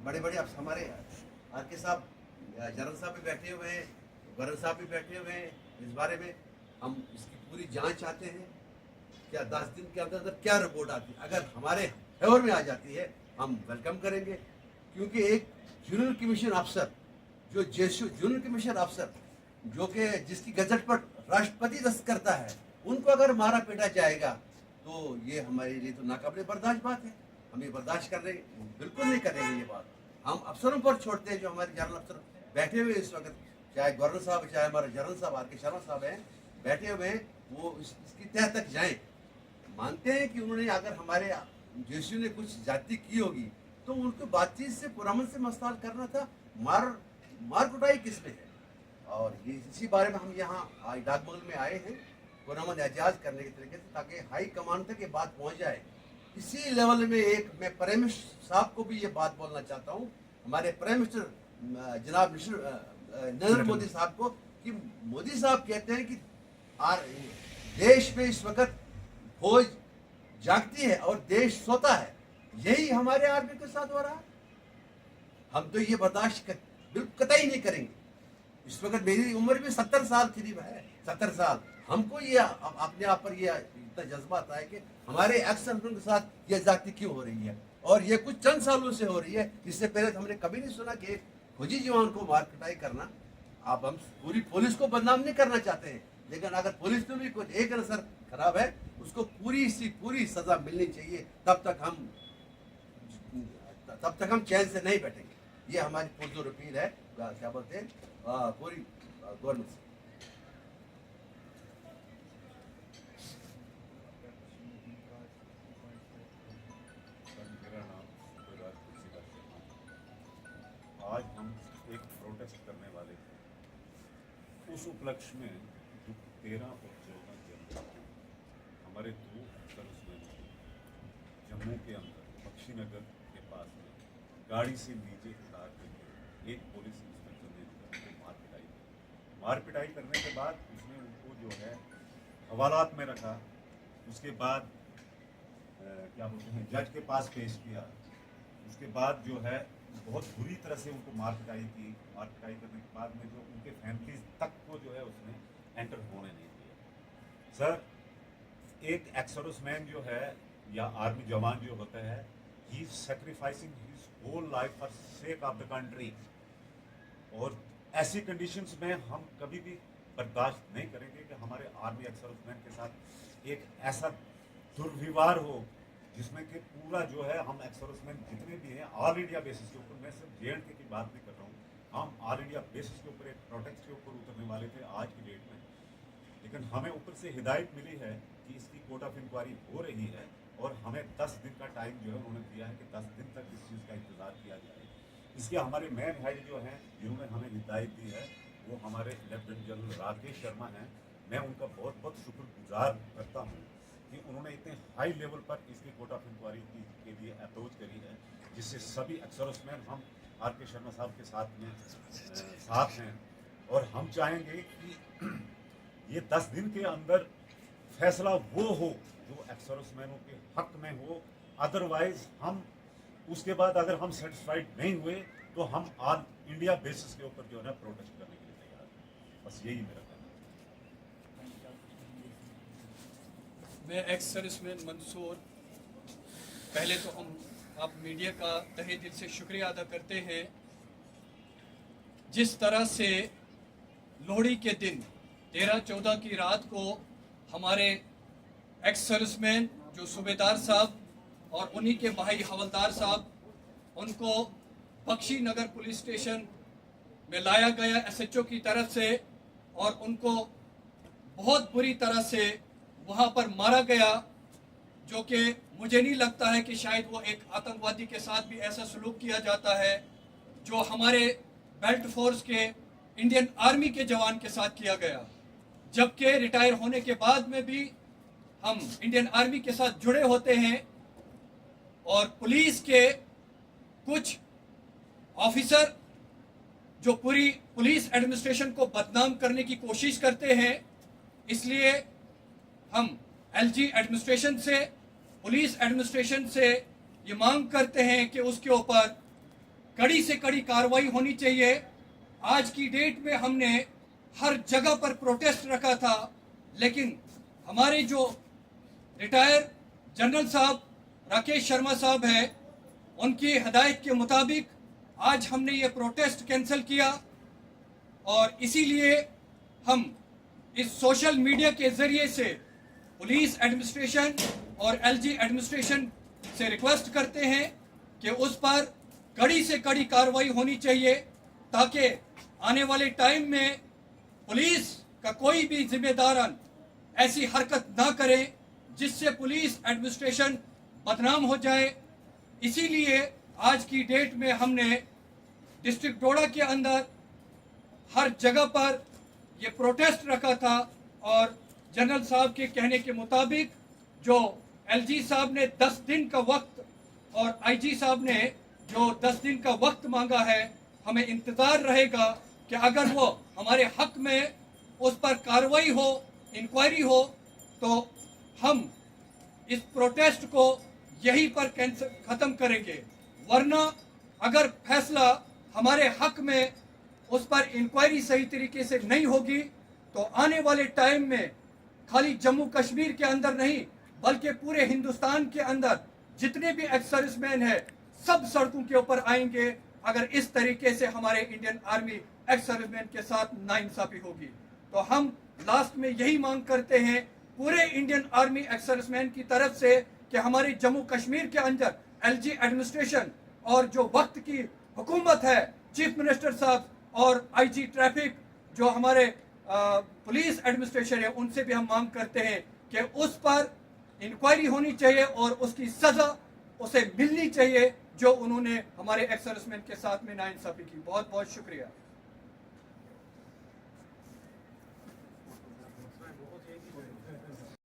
बड़े बड़े अब हमारे आर के साहब, जनरल साहब भी बैठे हुए हैं, गवर्नर साहब भी बैठे हुए हैं। इस बारे में हम इसकी पूरी जांच चाहते हैं। क्या 10 दिन के अंदर अंदर क्या रिपोर्ट आती है, अगर हमारे फेवर में आ जाती है हम वेलकम करेंगे। क्योंकि एक जूनियर कमीशन अफसर, जो जेएसयू जूनियर कमीशन अफसर, जो कि जिसकी गजट पर राष्ट्रपति दस्तखत करता है, उनको अगर मारा पीटा जाएगा तो ये हमारे लिए तो नाकाबिले बर्दाश्त बात है। हम ये बर्दाश्त कर रहे बिल्कुल नहीं करेंगे ये बात। हम अफसरों पर छोड़ते हैं, जो हमारे जनरल अफसर बैठे हुए इस वक्त, चाहे गवर्नर साहब, चाहे हमारे जनरल साहब आर के शर्मा साहब हैं, बैठे हुए हैं, वो इसकी तह तक जाएं। मानते हैं कि उन्होंने अगर हमारे जेएसयू ने कुछ जाति की होगी तो उनको बातचीत से पुरअमन से मसला करना था। मार कुटाई किसमें है? और ये इसी बारे में हम यहाँ आज डाकबंगल में आए हैं पुरअमन एजाज करने के तरीके से, ताकि हाई कमान तक ये बात पहुँच जाए। इसी लेवल में एक मैं प्राइम मिनिस्टर साहब को भी ये बात बोलना चाहता हूँ, हमारे प्राइम मिनिस्टर जनाब नरेंद्र मोदी साहब को, कि मोदी साहब कहते हैं कि देश में इस वक्त फौज जागती है और देश सोता है। यही हमारे आर्मी के साथ हो रहा है। हम तो ये बर्दाश्त बिल्कुल कतई नहीं करेंगे। इस वक्त मेरी उम्र भी 70 साल करीब है, 70 साल। हमको ये अपने आप पर ये इतना जज्बा आता है कि हमारे एक्शन के साथ ये जाति क्यों हो रही है, और ये कुछ चंद सालों से हो रही है। इससे पहले तो हमने कभी नहीं सुना कि एक फौजी जवान को मार पिटाई करना। अब हम पूरी पुलिस को बदनाम नहीं करना चाहते हैं, लेकिन अगर पुलिस में भी कुछ एक नजर खराब है, उसको पूरी सजा मिलनी चाहिए। तब तक हम चैन से नहीं बैठेंगे। ये हमारी पुरजोर अपील है, क्या बोलते हैं, पूरी गवर्नमेंट से। आज हम एक प्रोटेस्ट करने वाले थे। उस उपलक्ष्य में जो 13 और 14 जनवरी हमारे 2 सर्विसमैन जम्मू के अंदर बख्शीनगर के पास में गाड़ी से नीचे उतार करके एक पुलिस इंस्पेक्टर ने उनको मार पिटाई करने के बाद उसने उनको जो है हवालात में रखा। उसके बाद क्या बोलते हैं, जज के पास पेश किया। उसके बाद जो है बहुत बुरी तरह से उनको मार पिटाई की। मार पिटाई करने के बाद में जो उनके फैमिली तक को जो है उसने एंटर होने नहीं दिया। सर, एक एक्स सर्विसमैन जो है या आर्मी जवान जो होता है, he sacrificing his whole life for sake of the country. और ऐसी कंडीशंस में हम कभी भी बर्दाश्त नहीं करेंगे कि हमारे आर्मी एक्स सर्विसमैन के साथ एक ऐसा दुर्व्यवहार हो जिसमें कि पूरा जो है, हम एक्स सर्विसमैन जितने भी हैं ऑल इंडिया बेसिस के ऊपर, मैं सिर्फ JNK की बात नहीं कर रहा हूँ, हम ऑल इंडिया बेसिस के ऊपर एक प्रोटेक्ट के ऊपर उतरने वाले थे आज की डेट में। लेकिन हमें ऊपर से हिदायत मिली है कि इसकी कोर्ट ऑफ इंक्वायरी हो रही है और हमें 10 दिन का टाइम जो है उन्होंने दिया है कि 10 दिन तक इस चीज़ का इंतज़ार किया जाए। इसके हमारे मेन हेड जो हैं जिन्होंने हमें हिदायत दी है वो हमारे लेफ्टिनेंट जनरल राकेश शर्मा हैं। मैं उनका बहुत बहुत शुक्रगुजार करता हूँ कि उन्होंने इतने हाई लेवल पर इसकी कोर्ट ऑफ इंक्वायरी के लिए अप्रोच करी है, जिससे सभी एक्स सर्विसमैन हम RK शर्मा साहब के साथ हैं। और हम चाहेंगे कि ये 10 दिन के अंदर फैसला वो हो जो एक्स सर्विसमैनों के हक में हो। अदरवाइज हम उसके बाद अगर हम सेटिस्फाइड नहीं हुए तो हम ऑल इंडिया बेसिस के ऊपर जो है ना प्रोटेस्ट करने के लिए तैयार हैं। बस यही मेरा कहना है। मैं एक्स सर्विसमैन मंसूर, पहले तो हम आप मीडिया का तहे दिल से शुक्रिया अदा करते हैं। जिस तरह से लोहड़ी के दिन 13-14 की रात को हमारे एक्स सर्विसमैन जो सूबेदार साहब और उन्हीं के भाई हवलदार साहब, उनको बख्शी नगर पुलिस स्टेशन में लाया गया SHO की तरफ से, और उनको बहुत बुरी तरह से वहाँ पर मारा गया, जो कि मुझे नहीं लगता है कि शायद वो एक आतंकवादी के साथ भी ऐसा सलूक किया जाता है जो हमारे बेल्ट फोर्स के इंडियन आर्मी के जवान के साथ किया गया। जबकि रिटायर होने के बाद में भी हम इंडियन आर्मी के साथ जुड़े होते हैं, और पुलिस के कुछ ऑफिसर जो पूरी पुलिस एडमिनिस्ट्रेशन को बदनाम करने की कोशिश करते हैं। इसलिए हम LG एडमिनिस्ट्रेशन से, पुलिस एडमिनिस्ट्रेशन से ये मांग करते हैं कि उसके ऊपर कड़ी से कड़ी कार्रवाई होनी चाहिए। आज की डेट में हमने हर जगह पर प्रोटेस्ट रखा था, लेकिन हमारे जो रिटायर जनरल साहब राकेश शर्मा साहब हैं, उनकी हदायत के मुताबिक आज हमने ये प्रोटेस्ट कैंसिल किया और इसीलिए हम इस सोशल मीडिया के जरिए से पुलिस एडमिनिस्ट्रेशन और एलजी एडमिनिस्ट्रेशन से रिक्वेस्ट करते हैं कि उस पर कड़ी से कड़ी कार्रवाई होनी चाहिए, ताकि आने वाले टाइम में पुलिस का कोई भी जिम्मेदार ऐसी हरकत ना करे जिससे पुलिस एडमिनिस्ट्रेशन बदनाम हो जाए। इसीलिए आज की डेट में हमने डिस्ट्रिक्ट डोडा के अंदर हर जगह पर ये प्रोटेस्ट रखा था और जनरल साहब के कहने के मुताबिक जो एलजी साहब ने 10 दिन का वक्त और आईजी साहब ने जो 10 दिन का वक्त मांगा है, हमें इंतजार रहेगा कि अगर वो हमारे हक में उस पर कार्रवाई हो, इंक्वायरी हो, तो हम इस प्रोटेस्ट को यहीं पर खत्म करेंगे। वरना अगर फैसला हमारे हक में उस पर इंक्वायरी सही तरीके से नहीं होगी तो आने वाले टाइम में खाली जम्मू कश्मीर के अंदर नहीं बल्कि पूरे हिंदुस्तान के अंदर जितने भी एक्स सर्विसमैन हैं सब सड़कों के ऊपर आएंगे अगर इस तरीके से हमारे इंडियन आर्मी एक्स सर्विसमैन के साथ नाइंसाफी होगी। तो हम लास्ट में यही मांग करते हैं पूरे इंडियन आर्मी एक्स सर्विसमैन की तरफ से कि हमारे जम्मू कश्मीर के अंदर एलजी एडमिनिस्ट्रेशन और जो वक्त की हुकूमत है, चीफ मिनिस्टर साहब और आईजी ट्रैफिक जो हमारे पुलिस एडमिनिस्ट्रेशन है, उनसे भी हम मांग करते हैं कि उस पर इंक्वायरी होनी चाहिए और उसकी सजा उसे मिलनी चाहिए जो उन्होंने हमारे एक्स सर्विसमैन के साथ में नाइंसाफी की। बहुत बहुत शुक्रिया।